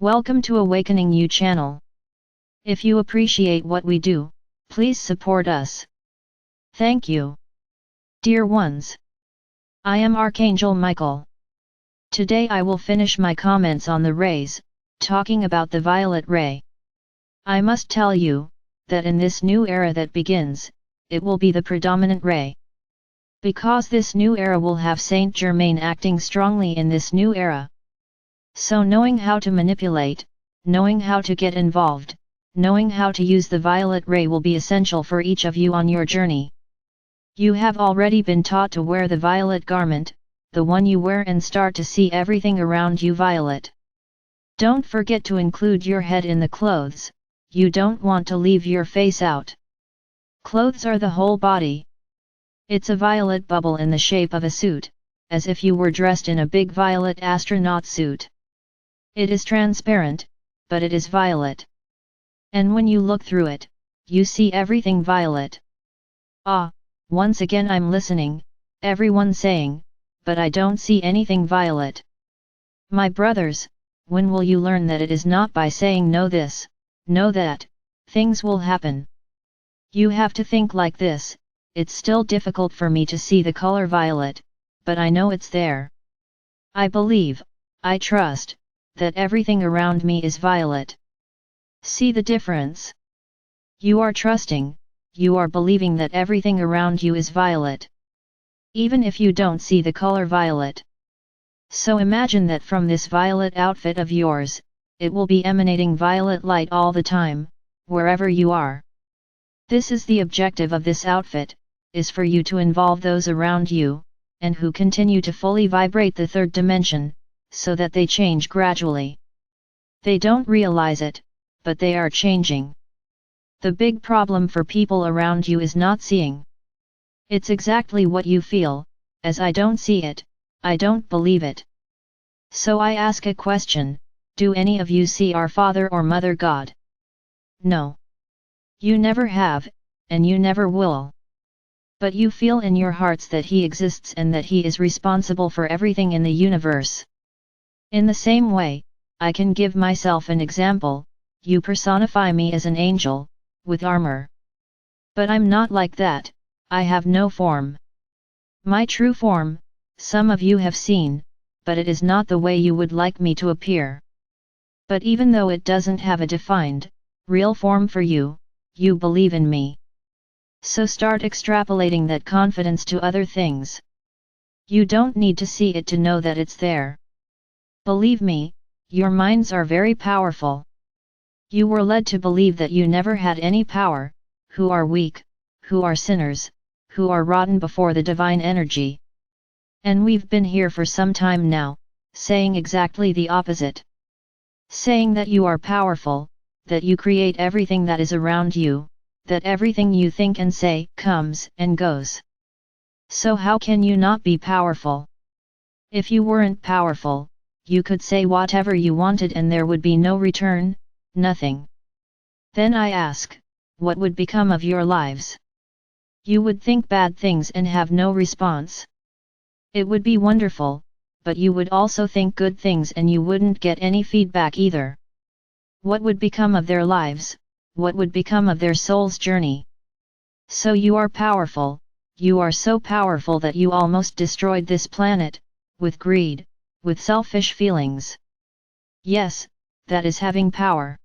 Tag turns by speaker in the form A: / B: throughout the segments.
A: Welcome to Awakening You channel. If you appreciate what we do, please support us. Thank you. Dear ones, I am Archangel Michael. Today I will finish my comments on the rays, talking about the violet ray. I must tell you, that in this new era that begins, it will be the predominant ray. Because this new era will have Saint Germain acting strongly in this new era. So knowing how to manipulate, knowing how to get involved, knowing how to use the violet ray will be essential for each of you on your journey. You have already been taught to wear the violet garment, the one you wear, and start to see everything around you violet. Don't forget to include your head in the clothes, you don't want to leave your face out. Clothes are the whole body. It's a violet bubble in the shape of a suit, as if you were dressed in a big violet astronaut suit. It is transparent, but it is violet. And when you look through it, you see everything violet. Ah, once again I'm listening, everyone saying, but I don't see anything violet. My brothers, when will you learn that it is not by saying no this, no that, things will happen? You have to think like this. It's still difficult for me to see the color violet, but I know it's there. I believe, I trust, that everything around me is violet. See the difference? You are trusting, you are believing that everything around you is violet. Even if you don't see the color violet. So imagine that from this violet outfit of yours, it will be emanating violet light all the time, wherever you are. This is the objective of this outfit, is for you to involve those around you, and who continue to fully vibrate the third dimension, so that they change gradually. They don't realize it, but they are changing. The big problem for people around you is not seeing. It's exactly what you feel, as I don't see it, I don't believe it. So I ask a question, do any of you see our Father or Mother God? No. You never have, and you never will. But you feel in your hearts that He exists and that He is responsible for everything in the universe. In the same way, I can give myself an example, you personify me as an angel, with armor. But I'm not like that, I have no form. My true form, some of you have seen, but it is not the way you would like me to appear. But even though it doesn't have a defined, real form for you, you believe in me. So start extrapolating that confidence to other things. You don't need to see it to know that it's there. Believe me, your minds are very powerful. You were led to believe that you never had any power, who are weak, who are sinners, who are rotten before the divine energy. And we've been here for some time now, saying exactly the opposite. Saying that you are powerful, that you create everything that is around you, that everything you think and say comes and goes. So how can you not be powerful? If you weren't powerful, you could say whatever you wanted and there would be no return, nothing. Then I ask, what would become of your lives? You would think bad things and have no response. It would be wonderful, but you would also think good things and you wouldn't get any feedback either. What would become of their lives? What would become of their soul's journey? So you are powerful, you are so powerful that you almost destroyed this planet, with greed, with selfish feelings. Yes, that is having power.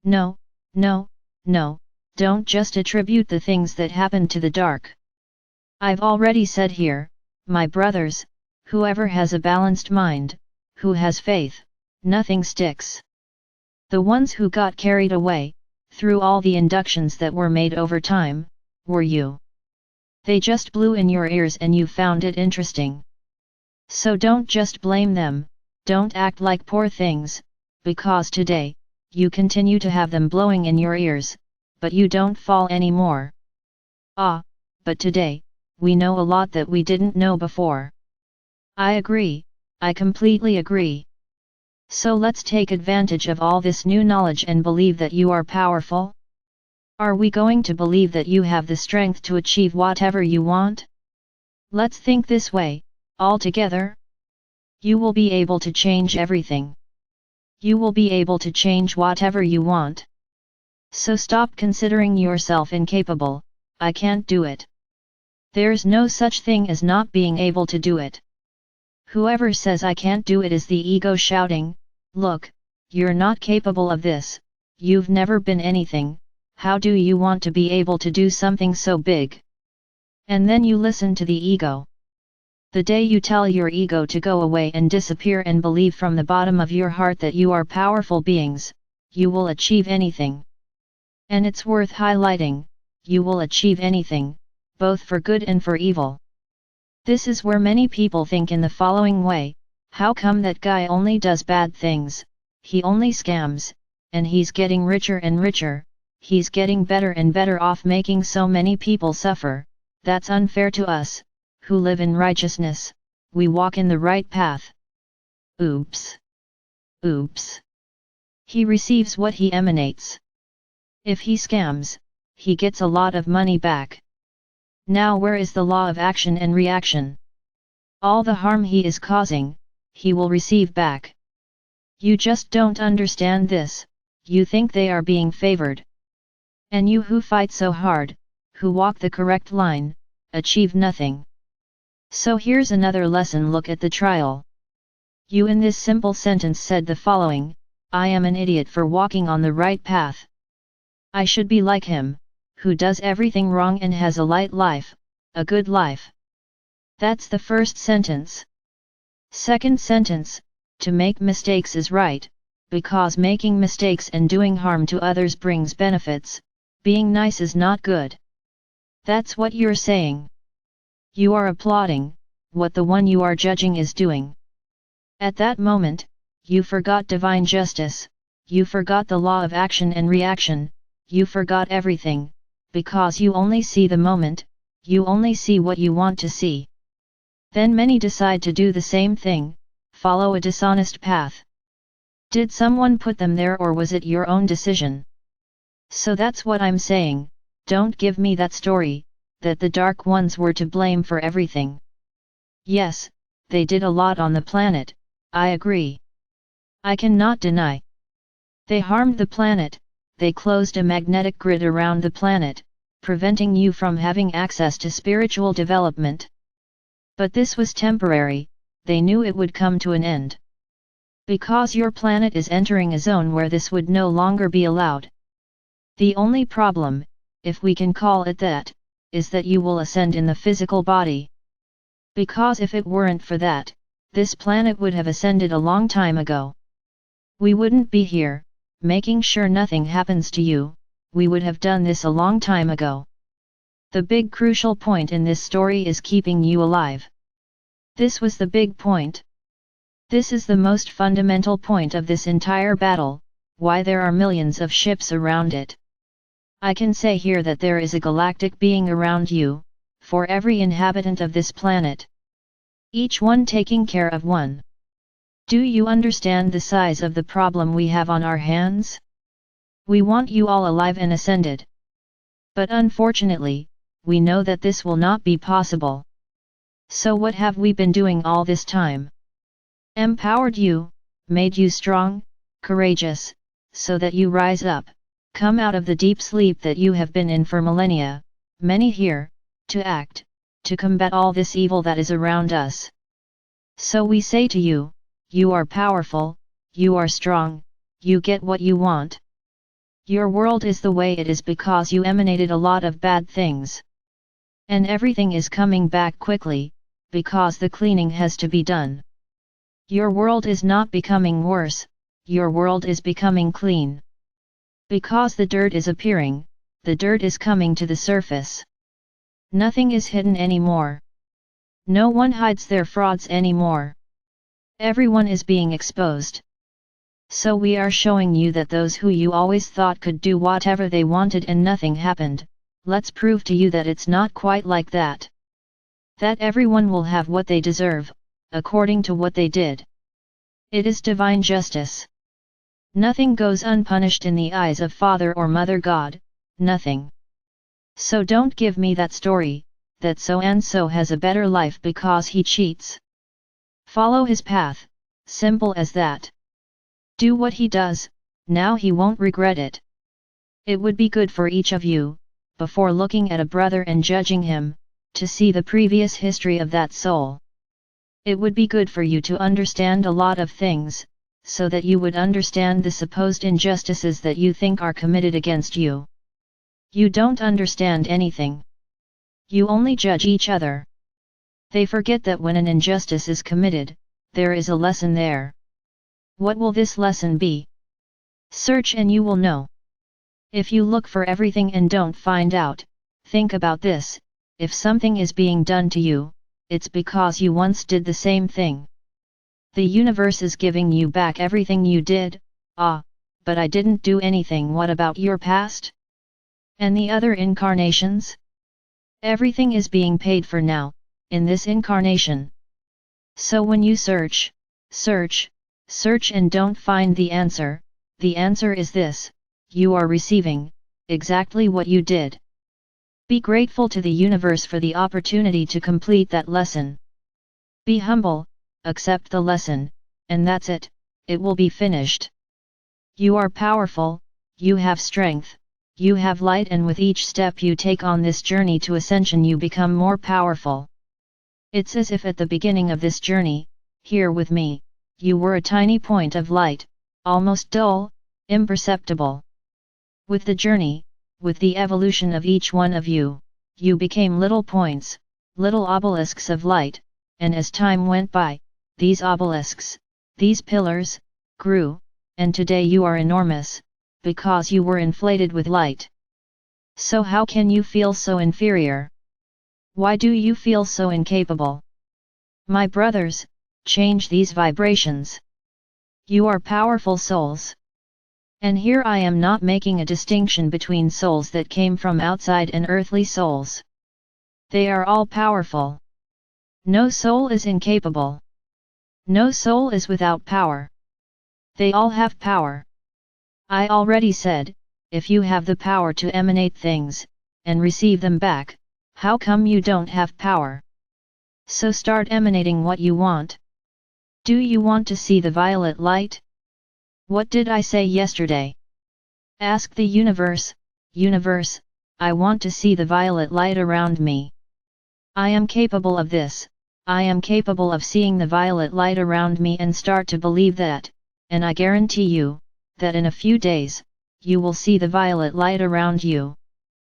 A: No, no, no, don't just attribute the things that happen to the dark. I've already said here, my brothers, whoever has a balanced mind, who has faith, nothing sticks. The ones who got carried away, through all the inductions that were made over time, were you. They just blew in your ears and you found it interesting. So don't just blame them, don't act like poor things, because today, you continue to have them blowing in your ears, but you don't fall anymore. Ah, but today, we know a lot that we didn't know before. I agree, I completely agree. So let's take advantage of all this new knowledge and believe that you are powerful. Are we going to believe that you have the strength to achieve whatever you want? Let's think this way, all together. You will be able to change everything. You will be able to change whatever you want. So stop considering yourself incapable. I can't do it. There's no such thing as not being able to do it. Whoever says I can't do it is the ego shouting, look, you're not capable of this, you've never been anything, how do you want to be able to do something so big? And then you listen to the ego. The day you tell your ego to go away and disappear and believe from the bottom of your heart that you are powerful beings, you will achieve anything. And it's worth highlighting, you will achieve anything, both for good and for evil. This is where many people think in the following way, how come that guy only does bad things, he only scams, and he's getting richer and richer, he's getting better and better off making so many people suffer, that's unfair to us, who live in righteousness, we walk in the right path. Oops! Oops! He receives what he emanates. If he scams, he gets a lot of money back. Now where is the law of action and reaction? All the harm he is causing, he will receive back. You just don't understand this, you think they are being favored. And you who fight so hard, who walk the correct line, achieve nothing. So here's another lesson, look at the trial. You in this simple sentence said the following, I am an idiot for walking on the right path. I should be like him, who does everything wrong and has a light life, a good life. That's the first sentence. Second sentence, to make mistakes is right, because making mistakes and doing harm to others brings benefits, being nice is not good. That's what you're saying. You are applauding what the one you are judging is doing. At that moment, you forgot divine justice, you forgot the law of action and reaction, you forgot everything, because you only see the moment, you only see what you want to see. Then many decide to do the same thing, follow a dishonest path. Did someone put them there or was it your own decision? So that's what I'm saying, don't give me that story, that the dark ones were to blame for everything. Yes, they did a lot on the planet, I agree. I cannot deny. They harmed the planet, they closed a magnetic grid around the planet, preventing you from having access to spiritual development. But this was temporary, they knew it would come to an end. Because your planet is entering a zone where this would no longer be allowed. The only problem, if we can call it that, is that you will ascend in the physical body. Because if it weren't for that, this planet would have ascended a long time ago. We wouldn't be here, making sure nothing happens to you, we would have done this a long time ago. The big crucial point in this story is keeping you alive. This was the big point. This is the most fundamental point of this entire battle, why there are millions of ships around it. I can say here that there is a galactic being around you, for every inhabitant of this planet. Each one taking care of one. Do you understand the size of the problem we have on our hands? We want you all alive and ascended. But unfortunately, we know that this will not be possible. So what have we been doing all this time? Empowered you, made you strong, courageous, so that you rise up, come out of the deep sleep that you have been in for millennia, many here, to act, to combat all this evil that is around us. So we say to you, you are powerful, you are strong, you get what you want. Your world is the way it is because you emanated a lot of bad things. And everything is coming back quickly, because the cleaning has to be done. Your world is not becoming worse, your world is becoming clean. Because the dirt is appearing, the dirt is coming to the surface. Nothing is hidden anymore. No one hides their frauds anymore. Everyone is being exposed. So we are showing you that those who you always thought could do whatever they wanted and nothing happened, let's prove to you that it's not quite like that. That everyone will have what they deserve, according to what they did. It is divine justice. Nothing goes unpunished in the eyes of Father or Mother God, nothing. So don't give me that story, that so and so has a better life because he cheats. Follow his path, simple as that. Do what he does, now he won't regret it. It would be good for each of you, before looking at a brother and judging him, to see the previous history of that soul. It would be good for you to understand a lot of things, so that you would understand the supposed injustices that you think are committed against you. You don't understand anything. You only judge each other. They forget that when an injustice is committed, there is a lesson there. What will this lesson be? Search and you will know. If you look for everything and don't find out, think about this: if something is being done to you, it's because you once did the same thing. The universe is giving you back everything you did. But I didn't do anything. What about your past? And the other incarnations? Everything is being paid for now, in this incarnation. So when you search and don't find the answer is this: you are receiving exactly what you did. Be grateful to the universe for the opportunity to complete that lesson. Be humble, accept the lesson, and that's it, it will be finished. You are powerful, you have strength, you have light, and with each step you take on this journey to ascension you become more powerful. It's as if at the beginning of this journey, here with me, you were a tiny point of light, almost dull, imperceptible. With the journey, with the evolution of each one of you, you became little points, little obelisks of light, and as time went by, these obelisks, these pillars, grew, and today you are enormous, because you were inflated with light. So how can you feel so inferior? Why do you feel so incapable? My brothers, change these vibrations. You are powerful souls. And here I am not making a distinction between souls that came from outside and earthly souls. They are all powerful. No soul is incapable. No soul is without power. They all have power. I already said, if you have the power to emanate things, and receive them back, how come you don't have power? So start emanating what you want. Do you want to see the violet light? What did I say yesterday? Ask the universe, universe, I want to see the violet light around me. I am capable of this, I am capable of seeing the violet light around me, and start to believe that, and I guarantee you, that in a few days, you will see the violet light around you.